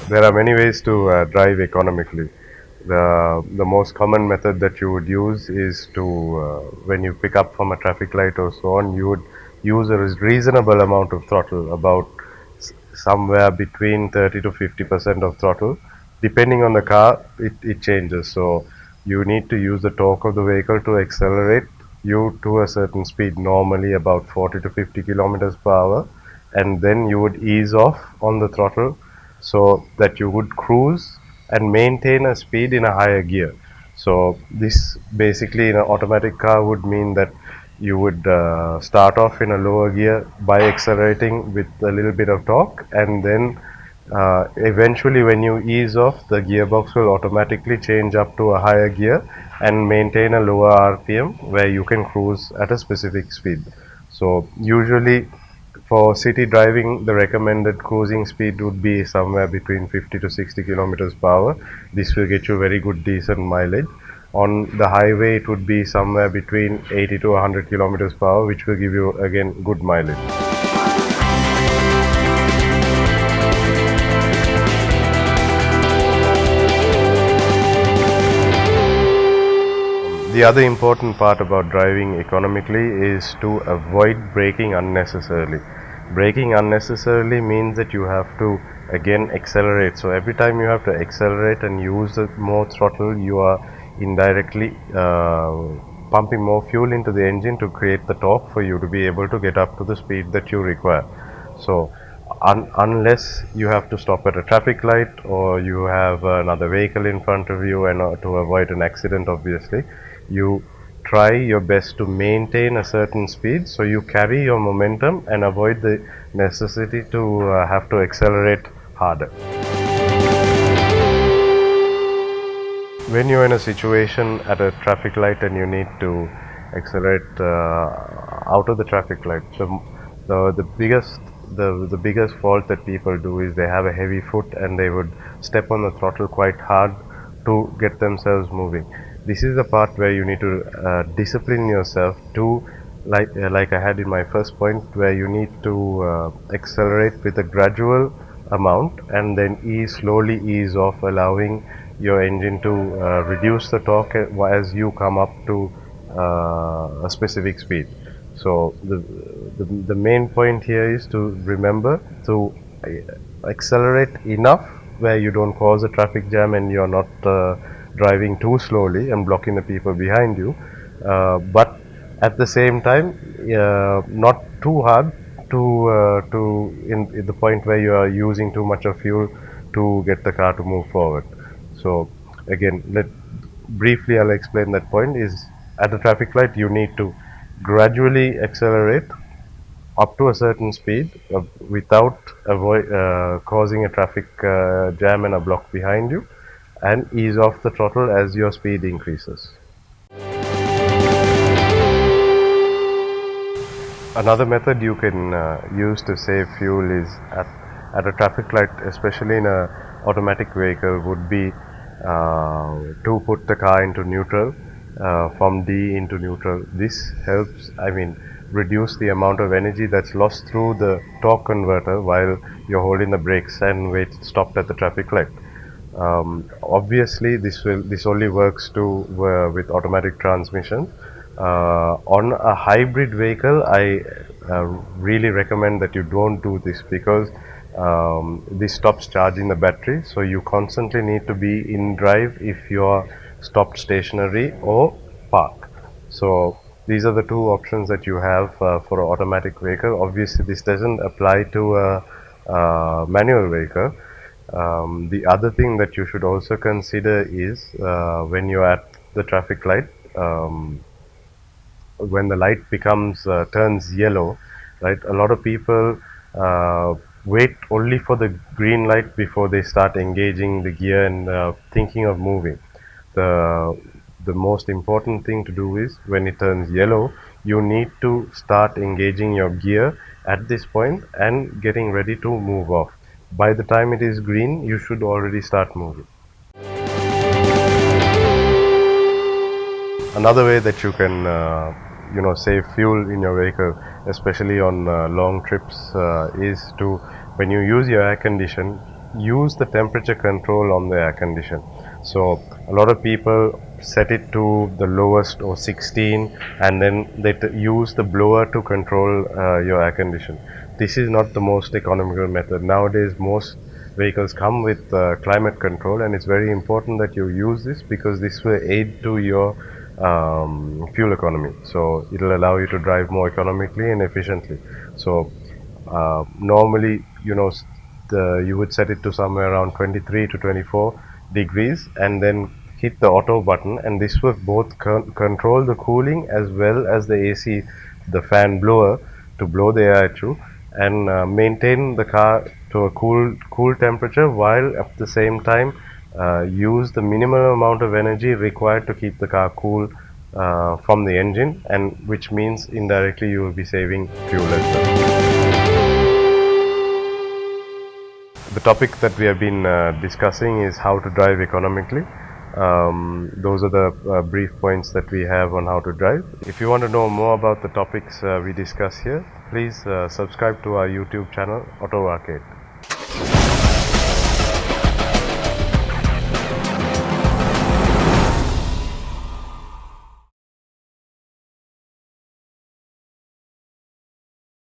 There are many ways to drive economically. The most common method that you would use is to, when you pick up from a traffic light or so on, you would use a reasonable amount of throttle, about somewhere between 30 to 50% of throttle. Depending on the car, it changes. So you need to use the torque of the vehicle to accelerate you to a certain speed, normally about 40 to 50 kilometers per hour, and then you would ease off on the throttle so that you would cruise and maintain a speed in a higher gear. So this basically in an automatic car would mean that you would start off in a lower gear by accelerating with a little bit of torque, and then eventually when you ease off, the gearbox will automatically change up to a higher gear and maintain a lower RPM where you can cruise at a specific speed. So usually for city driving, the recommended cruising speed would be somewhere between 50 to 60 kilometers per hour. This will get you very good, decent mileage. On the highway, it would be somewhere between 80 to 100 kilometers per hour, which will give you again good mileage. The other important part about driving economically is to avoid braking unnecessarily. Braking unnecessarily means that you have to again accelerate. So every time you have to accelerate and use more throttle, you are indirectly pumping more fuel into the engine to create the torque for you to be able to get up to the speed that you require. So unless you have to stop at a traffic light or you have another vehicle in front of you, and to avoid an accident, obviously, you try your best to maintain a certain speed so you carry your momentum and avoid the necessity to have to accelerate harder. When you're in a situation at a traffic light and you need to accelerate out of the traffic light, the biggest fault that people do is they have a heavy foot and they would step on the throttle quite hard to get themselves moving. This is the part where you need to discipline yourself to, like I had in my first point, where you need to accelerate with a gradual amount and then slowly ease off, allowing your engine to reduce the torque as you come up to a specific speed. So the main point here is to remember to accelerate enough where you don't cause a traffic jam and you're not driving too slowly and blocking the people behind you, but at the same time not too hard to in the point where you are using too much of fuel to get the car to move forward. So again, I'll explain that point. Is at the traffic light you need to gradually accelerate up to a certain speed without causing a traffic jam and a block behind you, and ease off the throttle as your speed increases. Another method you can use to save fuel is at a traffic light, especially in a automatic vehicle, would be to put the car into neutral, from D into neutral. This helps, reduce the amount of energy that's lost through the torque converter while you're holding the brakes and stopped at the traffic light. Obviously, this only works with automatic transmission. On a hybrid vehicle, I really recommend that you don't do this, because this stops charging the battery. So you constantly need to be in drive if you're stopped stationary or park. So these are the two options that you have for an automatic vehicle. Obviously, this doesn't apply to a manual vehicle. The other thing that you should also consider is when you're at the traffic light, when the light becomes turns yellow, right? A lot of people wait only for the green light before they start engaging the gear and thinking of moving. The the most important thing to do is when it turns yellow, you need to start engaging your gear at this point and getting ready to move off. By the time it is green, you should already start moving. Another way that you can save fuel in your vehicle, especially on long trips, is to, when you use your air condition, use the temperature control on the air condition. So a lot of people set it to the lowest or 16, and then they use the blower to control your air condition. This is not the most economical method. Nowadays most vehicles come with climate control, and it's very important that you use this because this will aid to your fuel economy. So it'll allow you to drive more economically and efficiently. So normally, you would set it to somewhere around 23 to 24 degrees and then hit the auto button, and this will both control the cooling as well as the AC, the fan blower, to blow the air through and maintain the car to a cool temperature, while at the same time use the minimum amount of energy required to keep the car cool from the engine, and which means indirectly you will be saving fuel as well. The topic that we have been discussing is how to drive economically. Those are the brief points that we have on how to drive. If you want to know more about the topics we discuss here, please subscribe to our YouTube channel, Auto Arcade.